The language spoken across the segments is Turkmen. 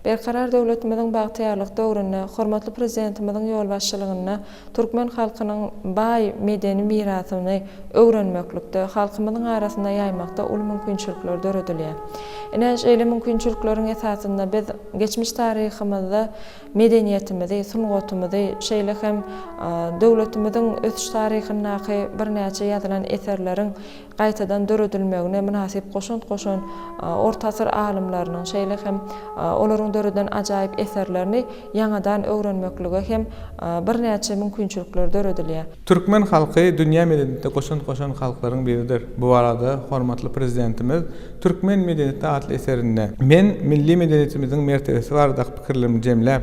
Berkarar döwletimiziň bagtýarlyk döwrüne, hormatly prezidentimiziň ýol başçylygyna türkmen halkynyň baý medeni mirasyny öwrenmeklikde, halkymyzyň arasynda ýaymakda ul mümkinçilikler döredilýär. Enes eýle mümkinçilikleriň esasynda biz geçmiş taryhymyzda medeniýetimizi, sungatymyzy, şeýle hem döwletimiziň ötüş taryhyndaky bir näçe ýazylan eserleriň gaýtadan döredilmegine münasip goşun orta asyr alymlarynyň şeýle hem olaryň döreden ajaýyp eserlerini ýangadan öwrenmeklige hem bir näçe mümkinçilikler döredilýär. Türkmen halky dünýä medeniýetinde goşun halklaryň biridir. Bu arada hormatly prezidentimiz Türkmen medeniýeti adly eserinde men milli medeniýetimizin mertebesi barada pikirlerimi jemläp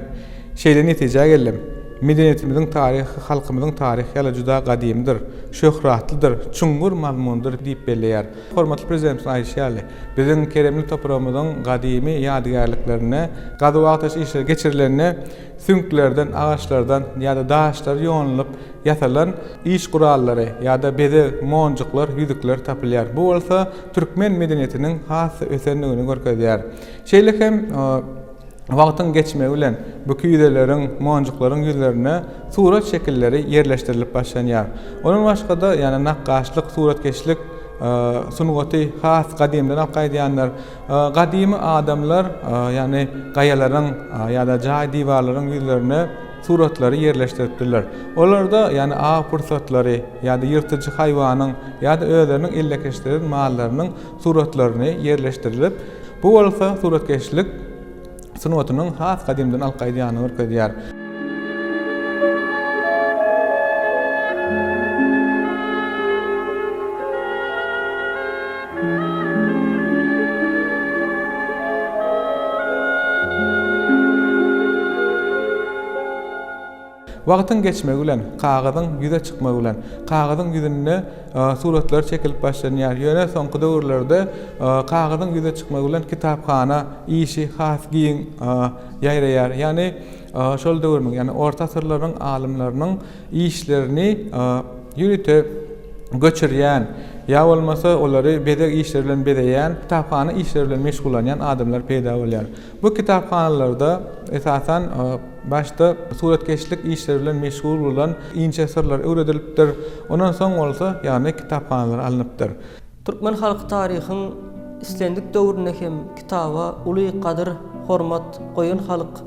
şeýle netije geldim. Medeniýetimizin taryhy, halkymyzyň taryhy ýaly juda gadimdir, şöhratlydyr, çuňgur mazmundur diýip belleýär. Hormatly prezidentimiz aýtýarly, biziň keremli toprağymyzyň gadymy ýadygarlyklarına, gady wagtaş işler geçirilenine süňklerden, agaçlardan ýa-da daşlar ýonulup ýasalan iş gurallary ýa-da bede monjuklar, ýüzükler tapylýar. Bu bolsa türkmen medeniýetiniň has ösenligini görkezýär. Şeýle hem wagtyň geçmegi bilen bu küýdeleriň, monjuklaryň ýüzlerine surat şekilleri yerleşdirilip başlanýar. Onun başga-da ýani nakkaşlyk, suratkeşlik sungaty has gadimden alqaýdýanlar, gadymy adamlar ýani gaýalaryň ýa-da jaý diwarlaryň ýüzlerine suratlary yerleşdiripdirler. Olarda ýani a pursatlary ýa-da ýyrtyjy haýwanyň ýa-da özleriniň illekeşdirip mallarynyň suratlaryny yerleşdirilip, bu bolsa suratkeşlik sunwatynyň has gadimden alqaýdyanyny görkezýär. Wagtyň geçmegi bilen, kagazyň ýüze çykmagy bilen, kagazyň ýüzüne suratlar çekilip başlanýar. Ýöne soňky döwürlerde kagazyň ýüze çykmagy bilen kitapxana işi has giň ýaýraýar. Ýani şol döwürmiň, ýani orta asyrlaryň alymlarynyň işlerini ýürütip göçürýän, ýa bolmasa olary bedek işler bilen bedeýän, kitapxana işler bilen meşgullanýan adamlar peýda bolýar. Bu kitapxanalarda esasen başta suratkeşlik işler bilen meşgul bolan inçe sırlar öwredilipdir. Ondan soň bolsa ýani kitapxanalar alınıpdyr. Türkmen halky taryhyň islendik döwrüne hem kitaba uly gadyr, hormat goýan halk.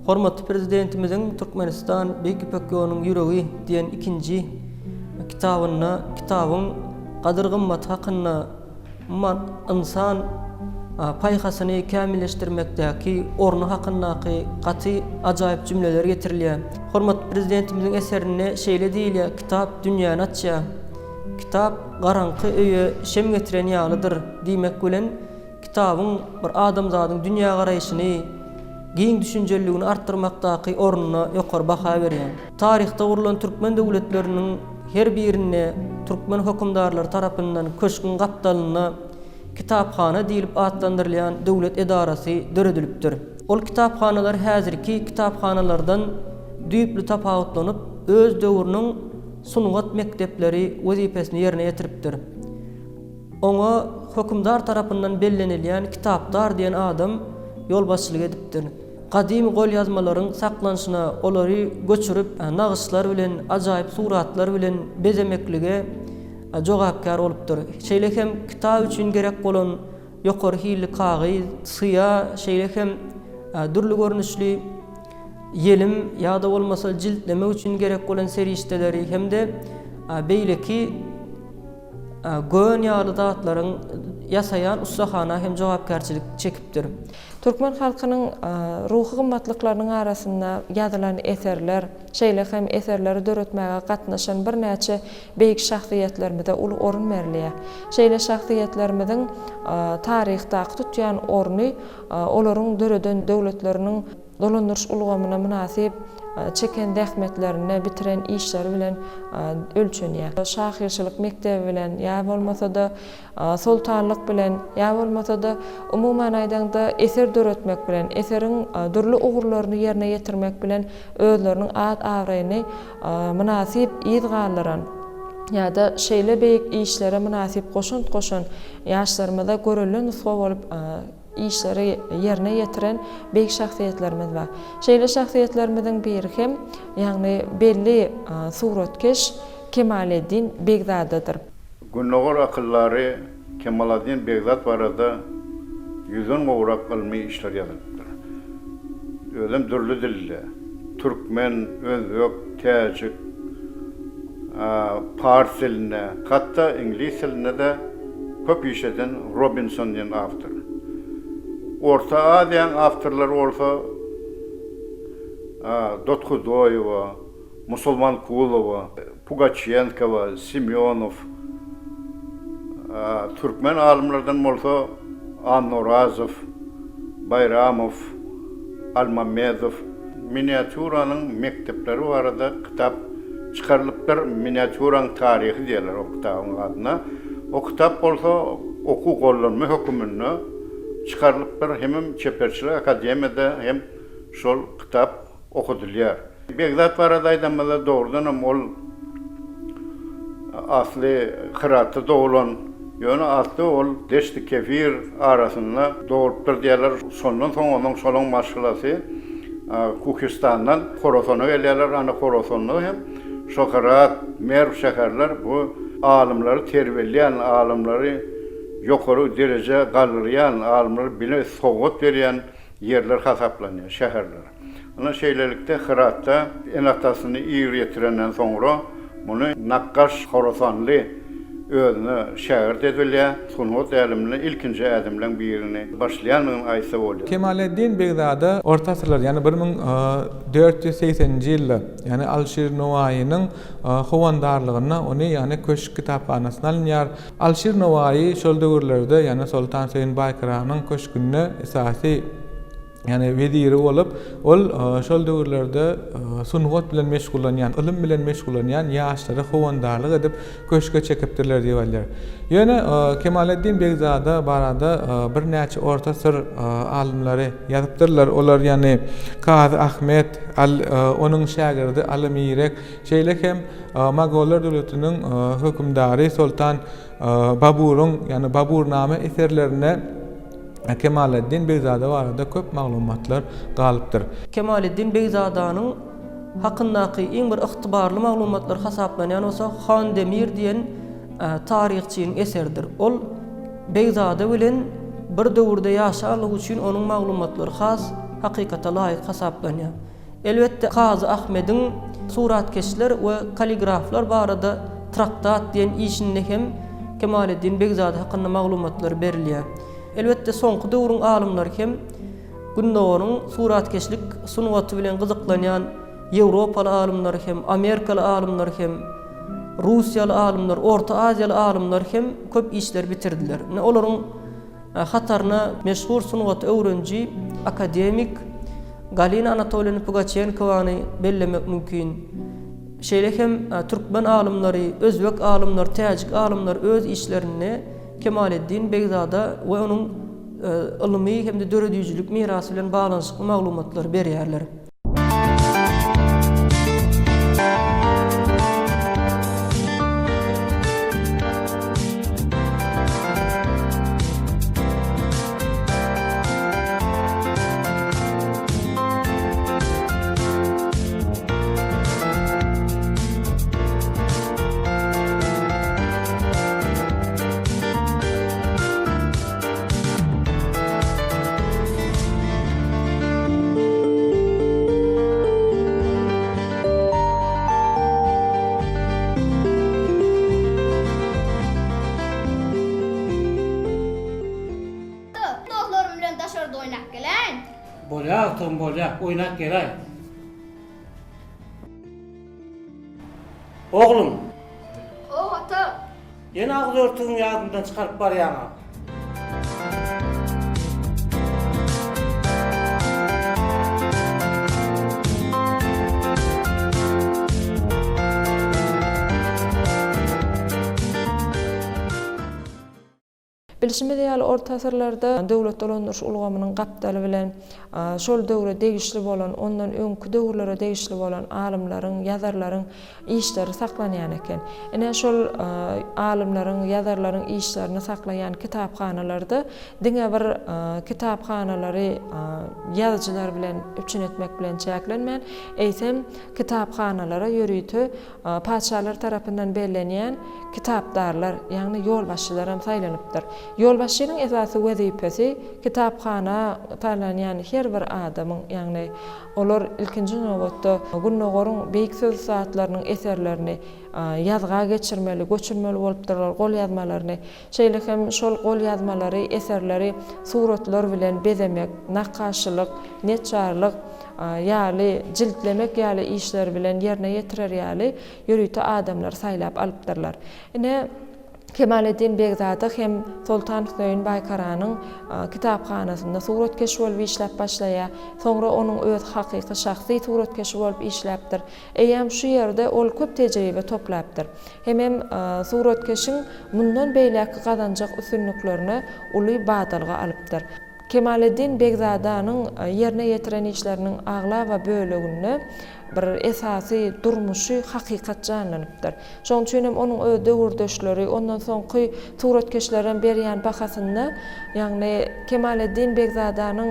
Hormatly prezidentimiziň Türkmenistan Beýik İpek ýolunyň ýüregi diýen ikinji kitabın gadyr gymmat hakyna insan paýhasyny kämilleşdirmekdäki ornu hakyndaky gaty ajaýyp jümleler getirilýär. Hormatly prezidentimiziň eserine şeýle diýilýär: kitap dünýäni açýar. Kitap garanky öýe şem getiren ýalydyr diýmek bilen kitabyň bir adamzadyň dünýä garaýyşyny, giň düşünjeligini artdyrmakdaky ornuna ýokary baha berýär. Taryhda gurulan türkmen döwletleriniň her birine türkmen hökümdarlary tarapyndan köşkün gapdalyna kitapxana diýilip adlandyrylýan döwlet edarasy döredilipdir. Ol kitapxanalar häzirki kitapxanalardan düýpli tapawutlanyp öz döwrüniň sungat mektepleri wezipesini ýerine ýetiripdir. Oňa hökümdar tarapyndan bellenilýän kitapdar diýen adam ýol başçylyk edipdir. Gadim gol ýazmalaryň saklanşyna olary göçürip, nagyşlar bilen, ajaýyp suratlar bilen bezemeklige jogapkar bolupdyr. Şeýle hem kitap üçin gerek bolan ýokary hili kagyz, syýa, şeýle hem dürli görnüşli ýelim ýa-da bolmasa jiltleme üçin gerek bolan serişdeleri hemde beýleki gön ýaly zatlaryň ýasaýan ustahana hem jogapkarçylyk çekipdir. Türkmen halkynyň ruhy gymmatlyklarynyň arasynda ýazylan eserler, şeýle hem eserleri döretmäge gatnaşan bir näçe beýik şahsiýetlerimize ul orun berilýär. Şeýle şahsiýetlerimiziň taryhda tutýan orny olaryň döreden döwletleriniň dolandyrış ulgamyna münasip çeken dähmetlerini bitiren işleri bilen ölçünýär. Şahyrçylyk mektebi bilen ýa bolmasa da sultanlyk bilen ýa bolmasa da umuman aýdanda eser döretmek bilen, eseriň dürli ugurlaryny ýerine ýetirmek bilen özleriniň ad-awraýyny münasip ýyzgallaran ýa-da şeýle beýik işlere münasip goşun ýaşlarymyza görelen usga bolup işleri yerine getiren beýik şahsiýetlerimiz bar. Şeýle şahsiýetlerimizden biri hem ýagny belli suratkeş Kemaleddin Begzadadyr. Günnogor akıllary Kemaleddin Begzat barada yüzün gowrak ilmi işler ýazypdyr. Özüm dürlü dille, Türkmen, Özbek, Täjik, Fars diline, hatta İngiliz diline de köp iş eden Robinson diýen awtor. Orta Aziýanyň awtorlary bolsa Dotkuzoýewa, Musulmankulowa, Pugachenkova, Semyonov, Türkmen alimlerden bolsa Annorazov, Bayramov, Almamedov, miniatüranyň mektepleri barada kitap çıkarılıpdyr. Miniatüranyň tarihi diýerler o kitabyň adyna. O kitap bolsa oku gollanma hökümünde çıkarılıpdyr. Hem Çeperçilik Akademiyada hem şol kitap okudylýar. Begzat barada aýdamada doğrudan ol asly Hıratda doğulan ýöne asly ol Deşti Kefir arasynda doğupdyr diýerler. Sondan soň onuň şolaň maşgylasy Kukistandan Horosona gelýärler. Ana Horosonda hem Şokarat, Merv şäherler bu alimleri terbiýeleýän, alimleri ýokary derece galdyrýan, alimleri bile sowgat berýän yerler hasaplanýar, şäherler. Ana şeýlelikde Hıratda enatasyny ýyr ýetirenden soňra muny Nakkaş Horosonly özüne şäher edilýär. Sunut älimli ilkinji ädimden birini başlaýanyň aýsa bolýar. Kemaleddin Begzada orta asyrlar, yani 1480-nji ýylda, yani Alşir Nowaýynyň howandarlygyna ony yani köşk kitapxanasyna alınýar. Alşir Nowaýy şol döwürlerde, yani Sultan Seýin Baýkyranyň köşkünde esasy yani veziri olup, ol şol döwürlerde sungat bilen meşgullanýan, ilim bilen meşgullanýan ýaşlary howandarlyk edip köşke çekipdirler diýerler. Ýöne Kemaleddin Begzada barada bir näçe orta asyr alimleri ýazypdyrlar. Olar yani Kazy Ahmet, onuň şagirdi Alimirek, şeýle hem Magollar döwletiniň hökümdary Sultan Baburyň, yani Baburname eserlerine Kemaleddin Begzada barada köp maglumatlar galypdyr. Kemaleddin Begzadanyň hakyndaky iň bir ygtybarly maglumatlar hasaplanýan bolsa Han Demir diýen taryhçynyň eserdir. Ol Begzada bilen bir döwürde ýaşarlyk üçin onuň maglumatlary has, hakykata laýyk hasaplanýar. Elbetde Kazy Ahmediň suratkeşler we kaligraflar barada traktat diýen işinde hem Kemaleddin Begzada hakynda maglumatlar berilýär. Elbette soňky döwrüň alimleri hem günnogonyň suratkeşlik sunuwaty bilen gyzyklanýan Ýewropaly alimler hem Amerikaly alimler hem Russiýaly alimler, Orta Aziýaly alimler hem köp işler bitirdiler. Olaryň hataryna meşhur sunuwaty öwrenji akademik Galina Anatoliýevna Pugachenkowany bellemek mümkin. Şeýle hem Türkmen alimleri, Özbek alimler, Täjik alimler öz işlerini Kemaleddin Begzada we onuň ilmi hem de döredýüjülük mirasy bilen baglanyşykly maglumatlar berýärler. Bolya, oynak geray. Oğlum. O ata. Yeni ağız örtüğün yadından çıkarıp bar yana. Bilişime diýäli orta asyrlarda döwlet dolandyryş ulgamynyň gapdaly bilen şol döwre degişli bolan, ondan öňkü döwürlere degişli bolan alymlaryň, ýazarlaryň işleri saklanýan eken. Ene şol alymlaryň, ýazarlaryň işlerini saklaýan kitapxanalarda diňe bir kitapxanalary ýazyjylar bilen üçin etmek bilen çäklenmän, eýsem kitapxanalara ýörüýtü paçalar tarapyndan bellenýän kitapdarlar, ýagny ýolbaşçylar hem saýlanypdyr. Ýolbaşçynyň esasy wezipesi kitapxana taýlanýan her bir adamyň, ýagny olar ilkinji nowatda Gunnogorun beýik söz saatlarynyň eserlerini ýazga geçirmeli, göçürmeli bolupdyrlar, gol ýazmalaryny. Şeýle hem şol gol ýazmalary, eserleri suratlar bilen bezemek, nakaşylyk, netçarlyk ýaly jiltlemek ýaly işler bilen ýerine ýetirer ýaly ýörüýte adamlar saýlap alypdyrlar. Ine Kemaleddin Begzady hem Sultan Hüseyin Baykaranyň kitapxanasynda suratkeş bolup işläp başlaýar. Soňra onuň öz hakyky şahsy suratkeşi bolup işläpdir. Eýem şu ýerde ol köp tejribe toplapdyr. Hem suratkeşiň mundan beýleki gazanjak üstünliklerini uly badalga alypdyr. Kemaleddin Begzadynyň ýerine ýetiren işleriniň agla we bölegini bir esasy durmuşy hakykat janlanypdyr. Şoň üçin hem onuň öz döwürdeşleri, ondan soňky suratkeşleriň berýän bahasynda, ýagny Kemaleddin Begzadynyň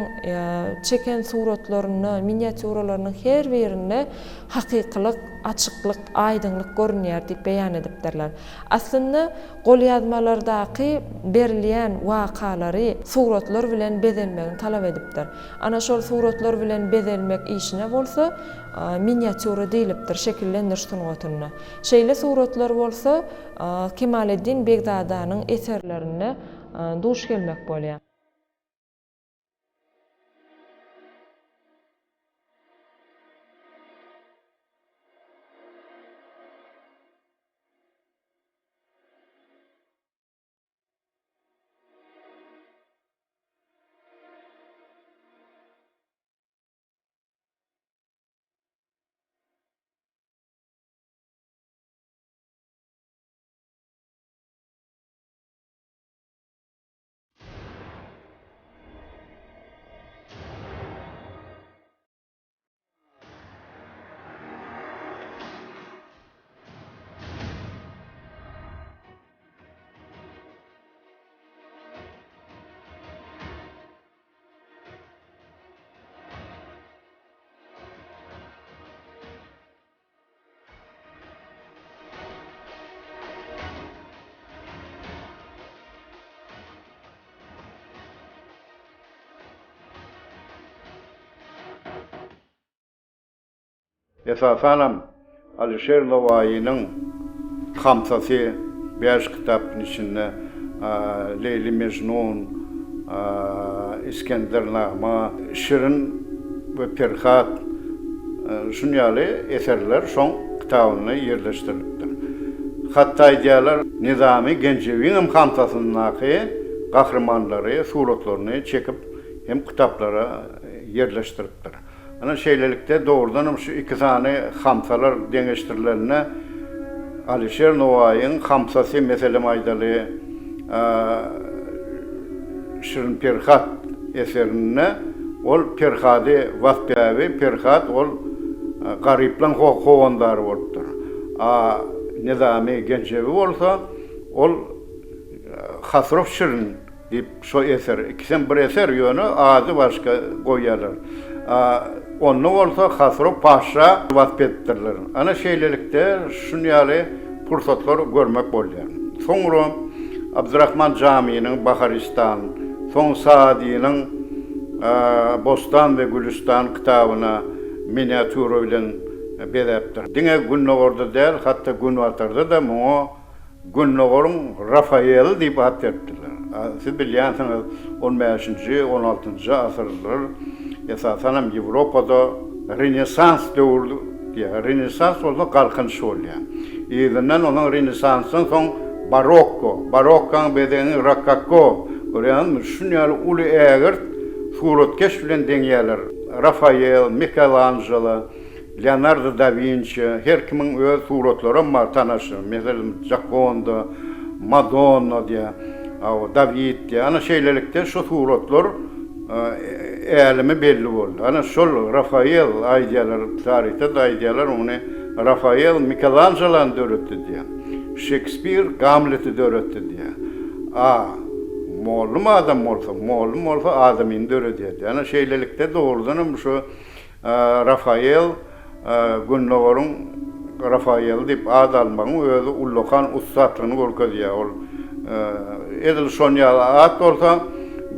çeken suratlaryny, miniatüralarynyň her birinde hakykylyk, açyklyk, aýdynlyk görünýär diýip beýan edipdirler. Aslynda gol ýazmalardaky berilýän wakalary suratlar bilen bezelmegini talap edipdir. Ana şol suratlar bilen bezelmek işine bolsa miniatüra diýilipdir, şekillendiriş sungatyna. Şeýle suratlar bolsa Kemaleddin Begzadynyň eserlerine duş gelmek bolýar. Esasanam Alişer Novaýynyň Hamsasy 5 kitapyň içinde Leyli Mecnun, İskendernama, Şirin ve Perhat şunyaly eserler şoň kitabyny ýerleşdiripdir. Hatda diýerler Nizami Gencewiň Hamsasyndaky gahrmanlary suratlaryny çekip hem kitaplara ýerleşdiripdir. Ana şeýlelikde doğrudan şu iki tane hamsalar deňeşdirilerine Alişer Novaýyň Hamsasy meselem aýdaly Şirin Perhat eserine ol Perhady waspawy Perhat ol garyplan howandary bolupdyr. Nizami Gencewi bolsa ol Hasrof Şirin diýip şo eser ikisiň bir eser ýöne azy başga goýýarlar. Onu olsa Hasrof Paşa wasp-etdirler. Ana şeýlelikde şunyaly pursatlar görmek bolýar. Soňra Abdurrahman Jamiýynyň Baharistan, soň Sadiýynyň Bostan we Gülistan kitabyna miniatüra bilen bezepdir. Diňe Gunnogorda däl, hatda Gunwatarda da muňa Gunnogorun Rafael diýip at beripdirler. Siz bilýänsiňiz 15-nji, 16-njy asyrlar esasanam Ýewropada Renesans döwrü diýär. Renesans bolsa galkynç bolýar. Ýa-da onuň Renesansyň soň Barokko bedeni Rococo, görýänmi? Şunyaly uly ägirt suratkeş bilen deňýärler. Rafael, Michelangelo, Leonardo da Vinci, her kimiň öz suratlary bar tanaşy. Meselem Gioconda, Madonna diýär. David diye ana şeylelikte şu suratlar eğilimi belli oldu. Ana şol Rafael aydiyalar tarihte da aydiyalar onu Rafael Michelangelo'nun döretti diye. Shakespeare Hamlet'i döretti diye. Mollum adam olsa adamın döretti diye. Ana şeylelikte doğrudan şu Rafael Günnoğur'un Rafael deyip ad almanın özü ullokan ustatlığını görkez ya. Edil Sonyalı ad olsa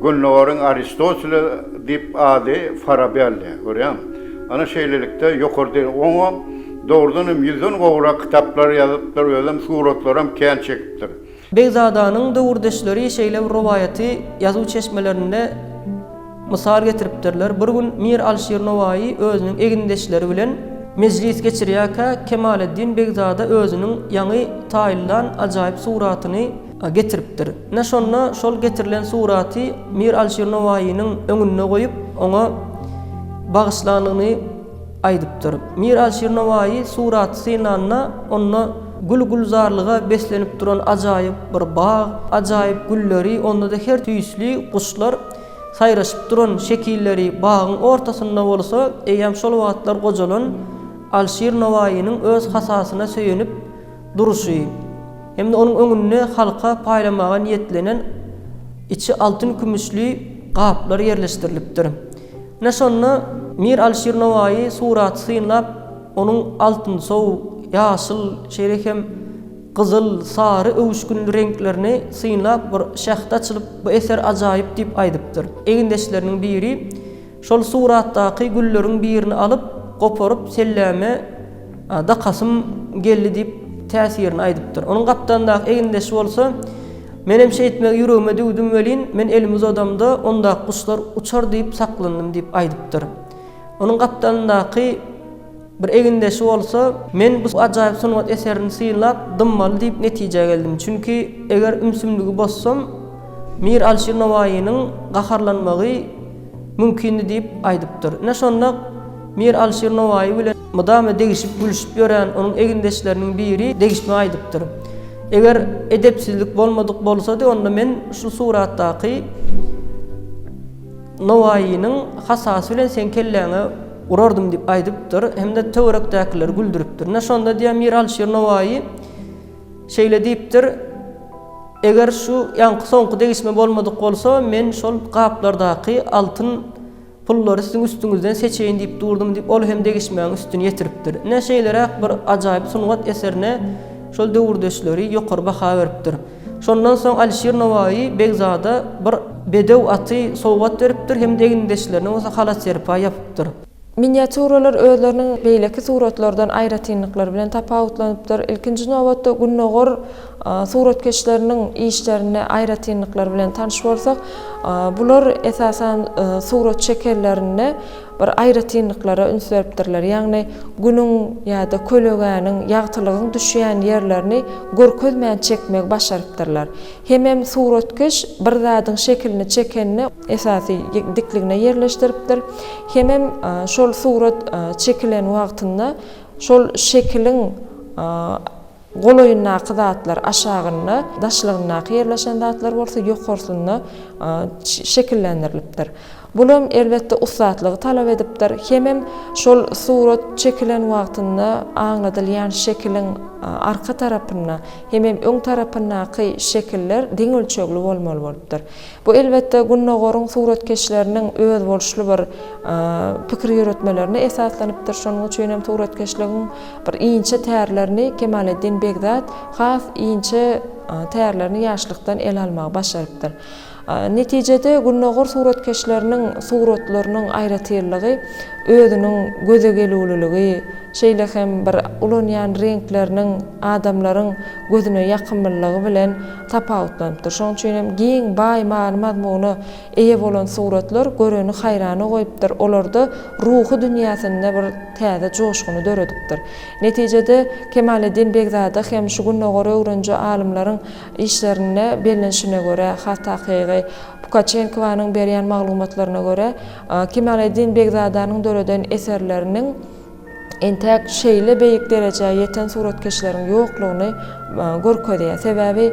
Günnoğur'un Aristotle deyip adı Farabi'li. Görüyor musun? Ana şeylelikte yukarı değil. Onu doğrudan yüzün oğra kitaplar yazıptır, özüm suratlarım kən çekiptir. Begzadanyň döwürdeşleri şeýle rowayaty ýazyw çeşmelerinde misal getiripdirler. Bir gün Mir Alşir Nowaý özüniň egindeşleri bilen mejlis geçirýärkä Kemaleddin Begzada özüniň ýaňy taýylan ajaýyp suratyny getiripdir. Näşonna şol getirilen suraty Mir Alşir Nowaýynyň öňüne goýup oňa bagyşlanlygyny aýdypdyr. Mir Alşir Nowaý suraty synanyna onna gül-gülzarlyga beslenip duran ajaýyp bir bağ, ajaýyp gülleri, onda da her tüýsli kuşlar saýraşyp duran şekilleri bağın ortasynda bolsa, eýem şol wagtlar gojalan Alşir Nowaýynyň öz hasasyna söýenip duruşy. Hem de onun öňünde halka paýlamaga niýetlenen içi altyn kümüşli gaplar yerleşdirilipdir. Näşonna Mir Alşir Nowaý suraty synlap onuň altyn sow, ýaşyl, şeýlehem gyzyl, sary, öwüşkün renklerini synlap bir şahta açylyp bu eser ajaýyp diýip aýdypdyr. Egindeşleriniň biri şol suratdaky gülleriň birini alyp goparyp sellame da kasym geldi diýip täsirini aýdypdyr. Onuň gapdandaky egindeşi bolsa menem şeýitmek ýüregime düwdüm welin, men elimiz adamda onda kuşlar uçar diýip saklandym diýip aýdypdyr. Onuň gapdandaky bir egindeşi bolsa men bu ajaýyp sunat eserini synlap dymmaly diýip netije geldim. Çünki eger ümsümligi bossam Mir Alşir Nowaýynyň gaharlanmagy mümkin diýip aýdypdyr. Näşonna Mir Alşir Nowaý bilen mudama degişip gülüşip ýören onuň egindeşleriniň biri degişme aýdypdyr. Eger edepsizlik bolmadyk bolsa-da onda men şu suratdaky Nowaýynyň hasasy bilen sen kelläňe urardym diýip aýdypdyr. Hemde töwerekdäkiler güldüripdir. Näşonda diýär Mir Alşir Nowaý şeýle diýipdir: eger şu ýanky soňky degişme bolmadyk bolsa men şol gaplardaky altyn pullary siziň üstüňizden seçeýin diýip durdum diýip ol hem degişmeň üstüne ýetiripdir. Näşeýleräk bir ajaýyp sungat eserine şol döwürdeşleri ýokary baha beripdir. Şondan soň Alşir Nowaý Begzada bir bedew aty sowgat beripdir hem degindeşlerine osa halat serpa ýapypdyr. Miniaturalar özlerinin beýleki suratlardan aýratynlyklar bilen tapawutlanypdyr. Ilkinji nowatda Günnoğur suratkeşleriniň işlerine aýratynlyklar bilen tanyş bolsak, bular esasan surat çekerlerine bir aýratynlyklara üns beripdirler. Ýagny günüň ýa-da kölegäniň ýagtylygyň düşýän ýerlerini görkezmän çekmek başarypdyrlar. Hemem suratkeş bir zadyň şekilini çekenini esasy dikligine ýerleşdiripdir. Hemem şol surat çekilen wagtynda şol şekiliň goloýundaky zatlar aşagyna, daşlygyna ýerleşen zatlar bolsa ýokarsyna şekillendirilipdir. Bulam elbetde ustatlygy talap edipdir. Hemem şol surat çekilen wagtynda aňladylýan şekiliň arka tarapyna, hemem öň tarapynaky şekiller deň ölçekli bolmaly bolupdyr. Bu elbetde Günnoğur'un suratkeşleriniň öz bolşly bir pikir ýöretmelerine esaslanypdyr. Şonuň üçin hem suratkeşligiň bir iňçe täýärlerini Kemaleddin Begzat has iňçe täýärlerini ýaşlykdan el almagy başarypdyr. Netijede Günnoğur suratkeşleriniň suratlarynyň aýratyrlygy, özüniň göze gelýänligi, şeýle hem bir ulanýan renkleriniň adamlaryň gözüne ýakynlygy bilen tapawutlanypdyr. Şonuň üçin hem giň baý mazmuny eýe bolan suratlar göreni haýrana goýupdyr. Olarda ruhy dünýäsinde bir täze joşguny döredipdir. Netijede Kemaleddin Begzada hem şu Günnoğur öwrenji alimlaryň işlerine belenşine göre hataky Pukachenkowanyň berýän maglumatlaryna göre Kemaleddin Begzadanyň döreden eserleriniň entek şeýle beýik derejäge ýeten suratkeşleriň ýoklugyny görkezýär. Sebäbi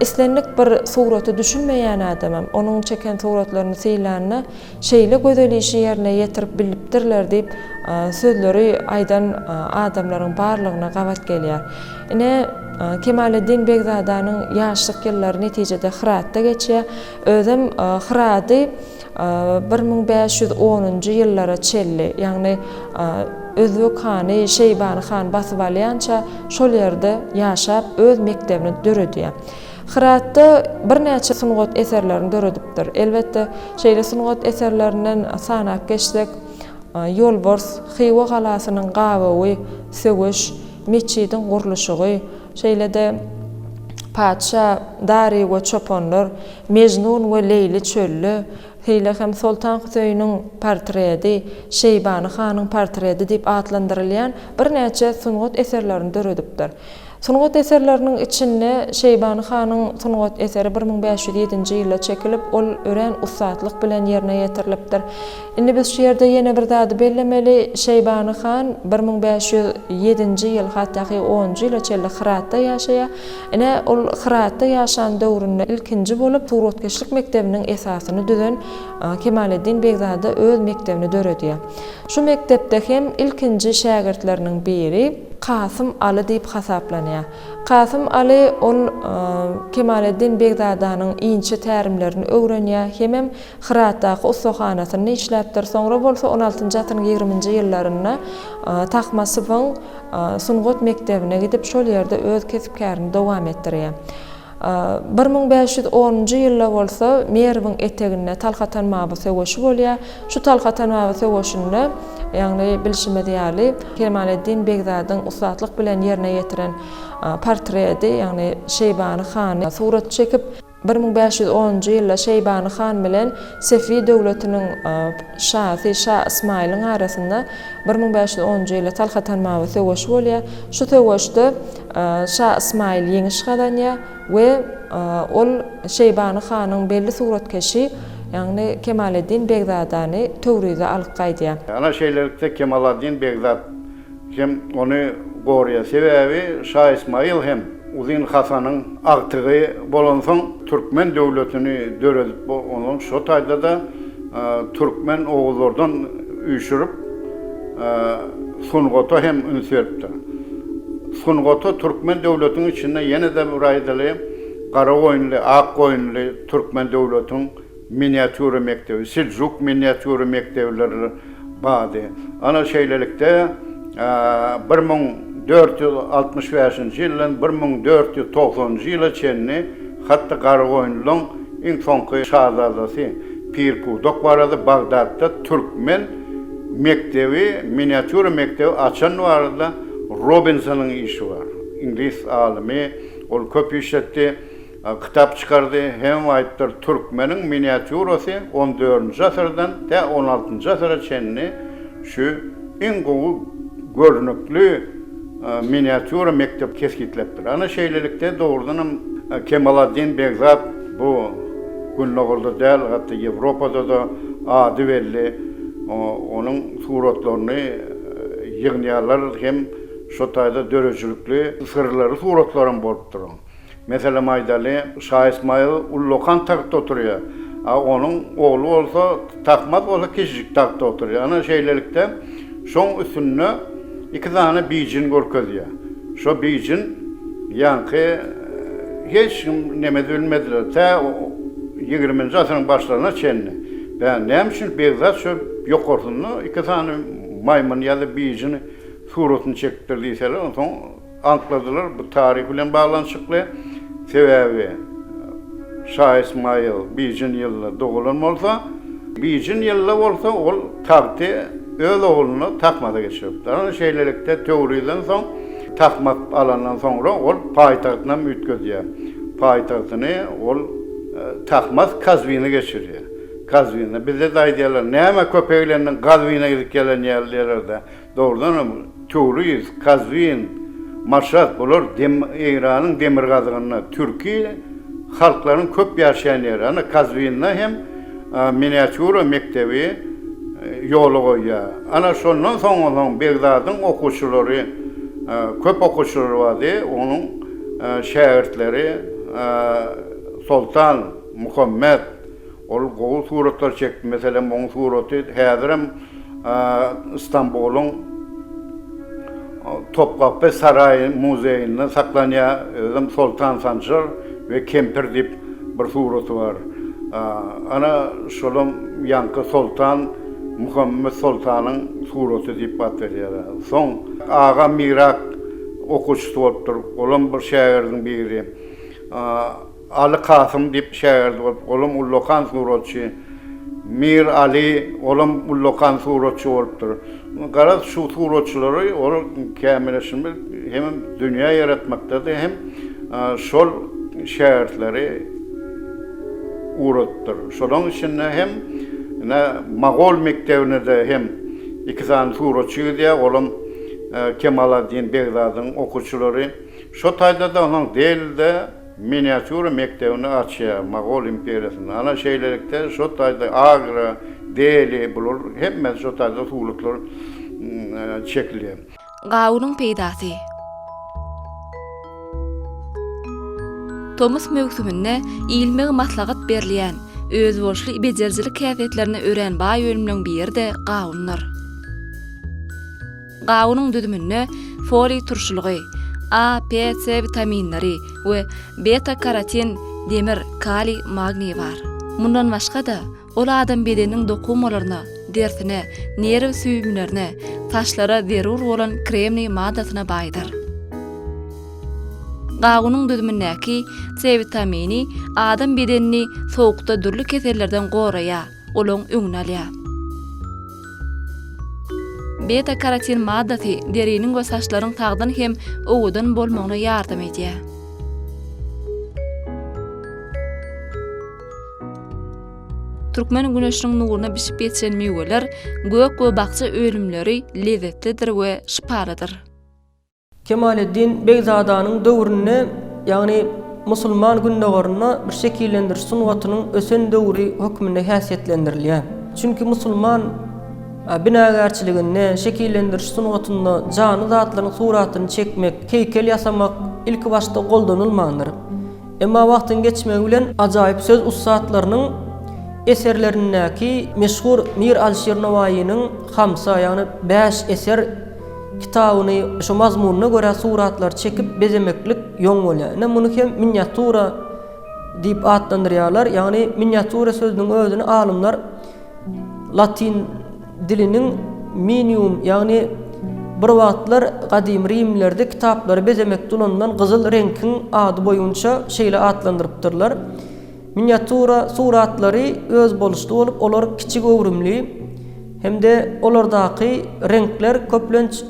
islenlik bir suraty düşünmeýän adamam onuň çeken suratlaryny syýlanyna şeýle gözelişi ýerine ýetirip bilipdirler diýip sözleri aýdan adamlaryň barlygyna gawat gelýär. Ine Kemaleddin Begzadanyň ýaşlyk ýyllary netijede Hıratda geçýär. Özüm Hırady 1510-njy ýyllara çelli, ýagny Özbek hany Şeýbany han basyp alýança şol ýerde ýaşap öz mektebini döredýär. Hıratda bir näçe sungat eserlerini döredipdir. Elbetde şeýle sungat eserlerinden sanap geçsek, Ýolbors, Xiwa galasynyň gawawy, Söwüş, meçidin gurulşugy, şeýle-de Paça, Dari we Çopanlar, Mejnun we Leyli çöllü, Heýle hem Sultan Hüseýiniň portreti, Şeýbany hanyň portreti diýip adlandyrylýan bir näçe sungat eserlerini döredipdir. Sungat eserlerinin içinde Şeýbany hanyň sungat eseri 1507-nji ýylda çekilip, ol ören ustatlyk bilen ýerine ýetirilipdir. Indi biz şu ýerde ýene bir zady bellemeli, Şeýbany han 1507-nji ýyl hatda 10-njy ýyla çelli Hıratda ýaşaýar. Ine ol Hıratda ýaşan döwründe ilkinji bolup suratkeşlik mektebiniň esasyny düzen Kemaleddin Begzada öz mektebini döredýär. Şu mektepde hem ilkinji şagirdleriň biri Kasım Ali diýip hasaplanýar. Kasım Ali ol Kemaleddin Begzadanyň iňçi tärimlerini öwrenýär, hemem Hıratdaky ustahanasyny işläpdir. Soňra bolsa 16-njy asyryň 20-nji ýyllaryna Takmasybyň sungat mektebine gidip şol ýerde öz kesipkärini dowam etdirýär. 1510-njy ýylda bolsa Merwiň etegine talhatanmagy söwüşi bolýar. Şu talhatanmagy söwüşinde ýagny bilişime diýäli Kemaleddin Begzadyň ustatlyk bilen ýerine ýetiren portreti, ýagny Şeýbany hany surat çekip 1510-njy ýylda Şeýbany han bilen Sefi döwletiniň şahy Şah Ismaýlyň arasynda 1510-njy ýylda talhatanmagy söwüşi bolýar. Şu söwüşde Şah Ismaýl ýeňiş gadanýar we ol Şeýbany hanyň belli suratkeşi, ýagny Kemaleddin Begzadany töwrüde alyp gaýdýar. Ana şeýlelikde Kemaleddin Begzad hem onu gorýa sebäbi Şah Ismaýl hem Uzyn Hasanyň agtygy bolan soň Türkmen döwletini döredip onuň şo taýda da Türkmen oğullardan üýşürip Sungota hem ünsüripdir. Sungota Türkmen döwletiniň içinde ýene de bir aýdaly Garagoýunly, Akgoýunly Türkmen döwletiniň miniatüri mektebi, Seljuk miniatüri mektebleri bady. Ana şeýlelikde 1465-nji ýyldan 1490-njy ýyla çenni hatda Garagoýunlyň iň soňky şahzadasy Pirkudok barady Bagdatda Türkmen mektebi, miniatüri mektebi açan barada Robinsonyň işi bar. İngiliz alimi, ol köp işletdi, kitap çıkardı. Hem aýtdyr Türkmeniň miniatürasy 14-nji asyrdan da 16-njy asyra çenni şu iň gowy görnükli miniatür mektep keskitlepdir. Ana şeýlelikde dogrudan Kemaleddin Begzad bu günlerde däl, hatda Ýewropada da ady belli. Onuň suratlaryny ýygnýarlar hem şo taýda dörejilikli sırlary suratlarym bolup durýar. Mesela maýdaly Şah Ismaýl Ullokan takda oturýar. Onuň ogly bolsa takmaz bolsa kişik takda oturýar. Ana şeýlelikde şoň üstünde iki tane bijin görkezýär. Şo bijin ýanky hiç kim neme bilmediler. Ta 20-nji asyryň başlaryna çenni. Ben näme üçin Begzad şo ýokarsyny iki tane maýmyn ýa-da bijini suratyny çekipdir diýseler, onuň ankladylar bu tarih bilen baglanşykly. Sebäbi Şah Ismaýl bijin ýylda dogulan bolsa, bijin ýylda bolsa ol takdy öz oğluny takmada geçiripdir. Ana şeýlelikde töwrüden soň takmak alandan soňra ol paýtagtyna mütkezýär. Paýtagtyny ol takmaz Kazwini geçirýär. Kazwini bizde daýdýarlar, näme köpeklerinden Kazwine gidip gelen ýerlerde dogrudan töwrü Kazwin Maşat bolar İran'ın demir gazygyny Türkiýe halklaryň köp ýaşaýan ýeri. Ana Kazwinde hem miniatüra mektebi yolu goýýar. Ana şondan soňradan Begdadyň okuwçylary, köp okuwçylary bardy, onuň şägirdleri Sultan Muhammed ol gowy suratlar çekdi. Meselem onuň suraty häzirem İstanbul'un Topkapı Sarayı Muzeyi'nde saklanýar Sultan Sancar ve Kempir dip bir suraty var. Ana şolum Yankı Sultan Muhammed Sultan'ın suraty dip batyrýar. Soň Ağa Mirak okuwçysy bolupdyr. Olam bir şäherdiň biri. Ali Kasım dip şäherdi bolup, olam Ullokan suratçy. Mir Ali olam Ullokan suratçy bolupdyr. Garaz şu suratçylary ol kämeleşimi hem dünýä yaratmakdadyr hem şol şäherleri uğratdyr. Şonuň üçin hem Magol mektebine de hem iki tane suratçy diýär, olam Kemaladdin Begdadyň okuwçylary. Şo taýda da onuň delde miniatür mektebini açýar Magol imperiýasyny. Ana şeýlelikde şo taýda Agra, Deli bulur, hemme şo taýda suratlar çekilýär. Gawunyň peýdasy. Thomas Mövsümine ilmege maslahat berilýän, özboşly bejerjilik käfiýetlerini öwrenbäý bölüminiň biri de gawunlar. Gawunyň düdümine foli turşulygy, A, P, C vitaminleri we beta-karotin, demir, kali, magni bar. Mundan başga da ol adam bedeniň dokumalaryna, dersine, nerw süýümlerine, taşlara zerur bolan kremli maddasyna baýdyr. Gawunyň düdümindäki C vitamini adam bedenini sowukda dürli kesellerden goraýar, olaň öňüne alýar. Beta-karotin maddasy deriniň we saçlaryň tagdan hem owudan bolmagyna ýardam edýär. Türkmen güneşiniň nuruna bişip ýetişen meweler, gök we bakça ölümleri lezzetlidir we şipalydyr. Kemaleddin Begzadanyň döwrüne, ýagny musulman gündogaryna bir şekillendiriş sunwatynyň ösen döwri hökmünde häsiýetlendirilýär. Çünki musulman binagarçylygyny şekillendiriş sunwatynda jany zatlaryň suratyny çekmek, heykel ýasamak ilki başda goldanylmagydyr. Emma wagtyň geçmegi bilen ajaýyp söz ustatlarynyň eserlerindäki meşhur Mir Alşir Navaýynyň Hamsa, ýagny 5 eser kitabyny şu mazmunyna görä suratlar çekip bezemeklik ýoň bolýar. Ene muny hem miniatura diýip adlandyrýarlar. Ýagny miniatura sözüniň özüni alymlar Latin diliniň minium, ýagny bir wagtlar gadim Rimlerde kitaplary bezemek dulandan gyzyl reňkiň ady boýunça şeýle adlandyrypdyrlar. Miniatura suratlary öz boluşdy bolup, olar kiçik öwrümli hemde olardaky renkler köplenç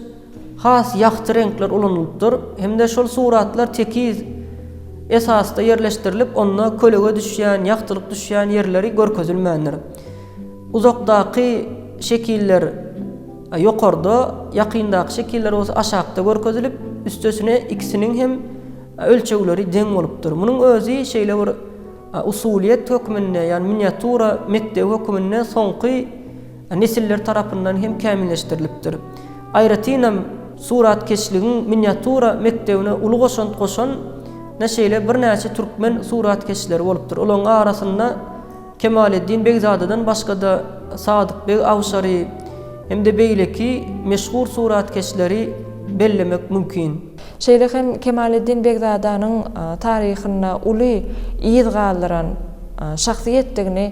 has ýaky renkler ulanylypdyr. Hemde şol suratlar tekiz esasda yerleşdirilip, onda kölege düşýän, ýaktylyk düşýän yerleri görkezilmändir. Uzakdaky şekiller ýokarda, ýakyndaky şekiller bolsa aşagda görkezilip, üstesine ikisiniň hem ölçegleri deň bolupdyr. Munyň özü şeýle bir usuliyet hökmünde, ýani miniatura mektebi hökmünde soňky nesiller tarapyndan hem kämilleşdirilipdir. Aýratynam suratkeşligiň miniatura mektebine uly goşan näşeýle bir näçe türkmen suratkeşleri bolupdyr. Olaň arasynda Kemaleddin Begzadadan başga da Sadyk Beg Awşary hemde beýleki meşhur suratkeşleri bellemek mümkin. Şeýle hem Kemaleddin Begzadanyň taryhyna uly ýyz galyran şahsiýetdigini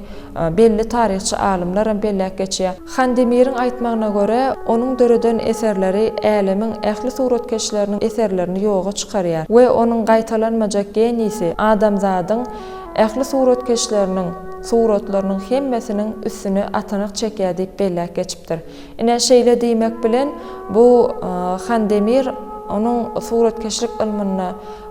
belli tarihçi alimler bellek geçýär. Handemir'in aýtmagyna görä, onuň döreden eserleri älemiň ähli suratkeşleriniň eserlerini ýoga çykarýar we onuň gaýtalanmajak genisi adamzadyň ähli suratkeşleriniň suratlarynyň hemmesiniň üstüne atanyk çekýär diýip bellek geçipdir. Ine şeýle diýmek bilen bu Handemir onuň suratkeşlik ilmine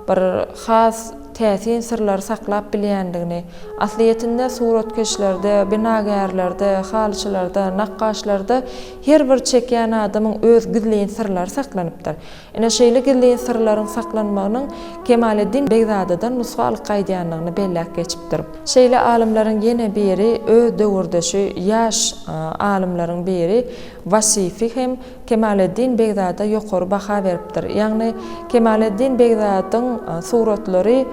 bir has täsin sırlary saklap bilýändigini, asliyetinde suratkeşlerde, binagärlerde, halyçylarda, nakkaşlarda her bir çekýän adamyň öz gizliň sırlary saklanypdyr. Ene şeýle gizliň sırlaryň saklanmagynyň Kemaleddin Begzadadan nusga alyp gaýdýanlygyny belläp geçipdir. Şeýle alimlaryň ýene biri öz döwürdeşi ýaş alimlaryň biri Vasifi hem Kemaleddin Begzada ýokary baha beripdir. Ýagny Kemaleddin Begzadadyň suratlary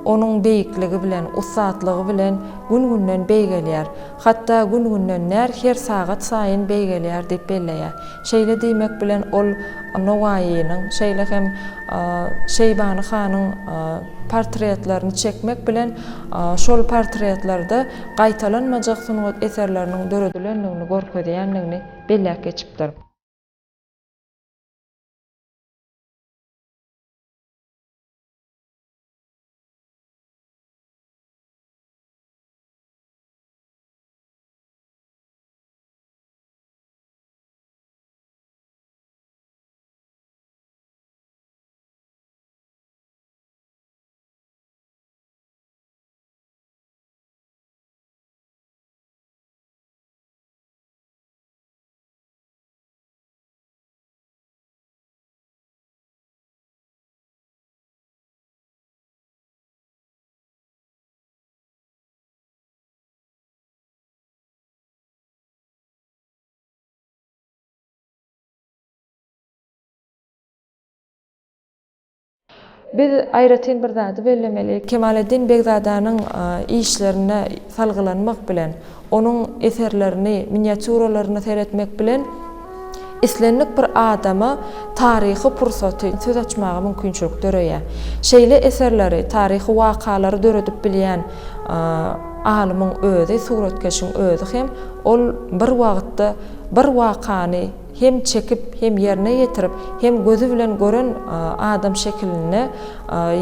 onun beýikligi bilen, usatlygy bilen gün-günden beýgelýär. Hatda gün-günden her sagat saýyn beýgelýär diýip belläýär. Şeýle diýmek bilen ol Nowaýynyň, şeýle hem Şeýbany hanyň portretlerini çekmek bilen şol portretlarda gaýtalanmajak sungat eserleriniň döredilenligini görkezýänligini belläp geçipdir. Biz aýratyn bir zady bellemeli. Kemaleddin Begzadanyň işlerine salgylanmak bilen, onun eserlerini, miniatüralaryny seyretmek bilen islenlik bir adama tarihi pursaty söz açmagy mümkinçilik döreýär. Şeýle eserleri, tarihi wakalary döredip bilýän alymyň özü, suratkeşiň özü hem ol bir wagtda bir wakany hem çekip hem yerine yetirip hem gözü bilen gören adam şekilini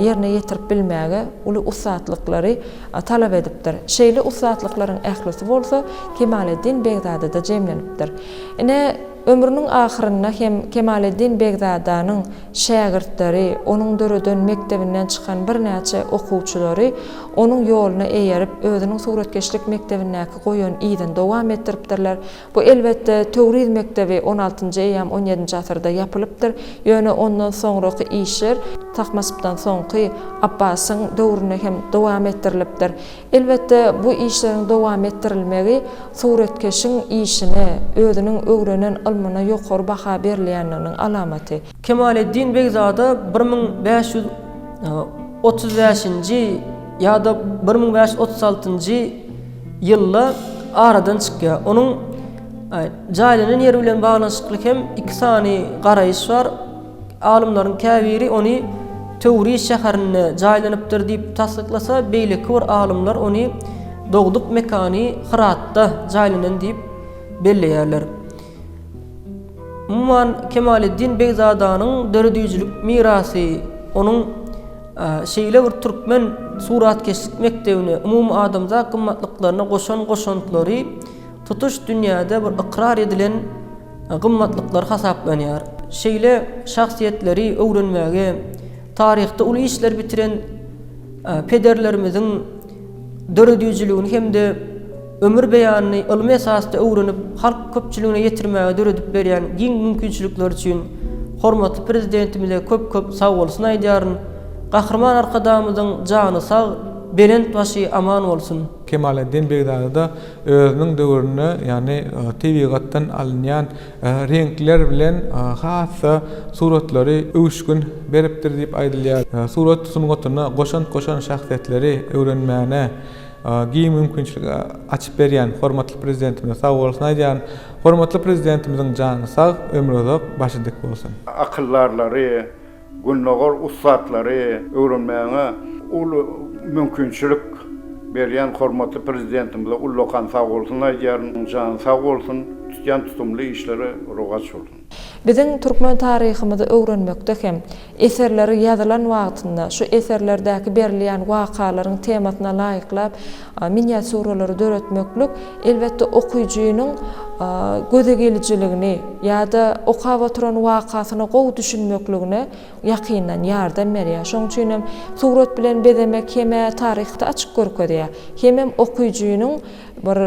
yerine yetirip bilmäge uly usatlyklary talap edipdir. Şeýle usatlyklaryň ählisi bolsa Kemaleddin Begzadada jemlenipdir. Ine ömrüniň ahyrynda hem Kemaleddin Begzadanyň şägirdleri, onuň döreden mektebinden çykan bir näçe okuwçylary onuň ýoluna eýerip özüniň suratkeşlik mektebindäki goýan ýylyny dowam etdiripdirler. Bu elbetde Töwriz mektebi 16-njy ýa 17-nji asyrda ýapylypdyr. Ýöne ondan soňraky işler Tahmaspdan soňky Abbasyň döwrüne hem dowam etdirilipdir. Elbetde bu işleriň dowam etdirilmegi suratkeşiň işine, özüniň öwrenen ilmine ýokary baha berilýänliginiň alamaty. Kemaleddin Begzada 1535-nji ýa-da 1536-njy ýyllar aradan çykýar. Onuň jaýlynyň ýeri bilen baglanşykly hem iki sany garaýyş bar. Alimlaryň käbiri ony Töwriz şäherine jaýlanypdyr diýip tasdiklasa, beýleki bir alimler ony dogdup mekany Hiratda jaýlanan diýip belleýärler. Umman Kemaleddin Begzadanyň döredüýçilik mirasy, onuň şeýle bir türkmen suratkeşlik mektebine, umumy adamzat gymmatlyklaryna goşan-goşantlary tutuş dünýäde bir ikrar edilen gymmatlyklar hasaplanýar. Şeýle şahsiýetleri öwrenmäge, taryhda uly işler bitiren pederlerimiziň döredüýçiligini hemde ömür beýanyny ilmi esasda öwrenip halk köpçüligine ýetirmäge döredip berýän giň mümkinçilikler üçin hormatly prezidentimize köp sag bolsun aýdýaryn. Gahrman arkadamyzyň jany sag, belent başy aman bolsun. Kemaleddin Begzada özüniň döwrüne, ýani tebigatdan alynýan renkler bilen hassa suratlary öwüşgün beripdir diýip aýdylýar. Surat sungatyna goşan şahsiýetleri öwrenmäne giň mümkinçilik açyp berýän hormatly prezidentimize sag bolsun aýdýan. Hormatly prezidentimiziň jany sag, ömrü uzak, başydyk bolsun. Akyllarlary, günnogor usatlary öwrenmäge ulu mümkinçilik berýän hormatly prezidentimize ullokan sag bolsun aýdýaryn, jany sag bolsun, tutýan tutumly işleri rogaç bolsun. Biziň türkmen taryhymyzy öwrenmekde hem eserleri ýazylan wagtynda şu eserlerdäki berilýän wakalaryň temasyna laýyklap miniatüralary döretmeklik elbetde okuyjuynyň göze geliciligini ýa-da okap oturan wakasyna gowy düşünmekligine ýakyndan ýardam berýär. Şoň üçin hem surat bilen bezemek hem taryhda açyk görkezýär. Hem okuyjuynyň bir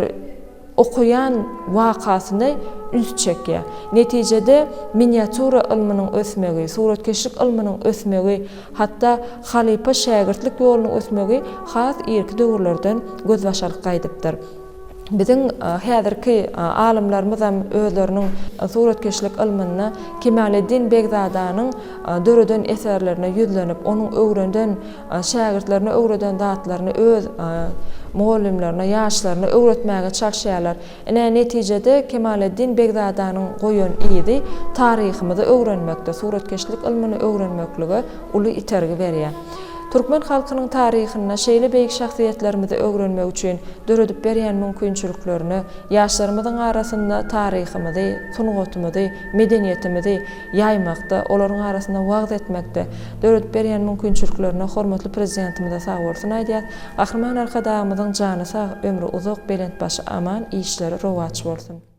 okuyan wakasyny üst çekýär. Netijede miniatura ilminiň ösmegi, suratkeşlik ilminiň ösmegi, hatda halipa şägirtlik ýolunyň ösmegi has ilki döwürlerden gözbaşaryk gaýdypdyr. Biziň häzirki alimlerimiz hem özleriniň suratkeşlik ilmine Kemaleddin Begdadanyň döreden eserlerine ýüzlenip, onuň öwrenden şägirtlerine öwreden zatlaryny öz muallimlerine, ýaşlaryna öwretmäge çalışýarlar. Netijede Kemaleddin Begdadanyň goýan ýyly taryhymyzy öwrenmekde, suratkeşlik ilmini öwrenmekligi uly itergi berýär. Türkmen halkynyň taryhyna şeýle beýik şahsiýetlerimizi öwrenmek üçin döredip berýän mümkinçiliklerini ýaşlarymyzyň arasynda taryhymyzy, sungatymyzy, medeniýetimizi ýaýmakda, olaryň arasynda wagt etmekde döredip berýän mümkinçiliklerine hormatly prezidentimize sag bolsun aýdýar. Gahryman arkadaşymyzyň jany sag, ömrü uzak, belent başı aman, işleri rowaç bolsun.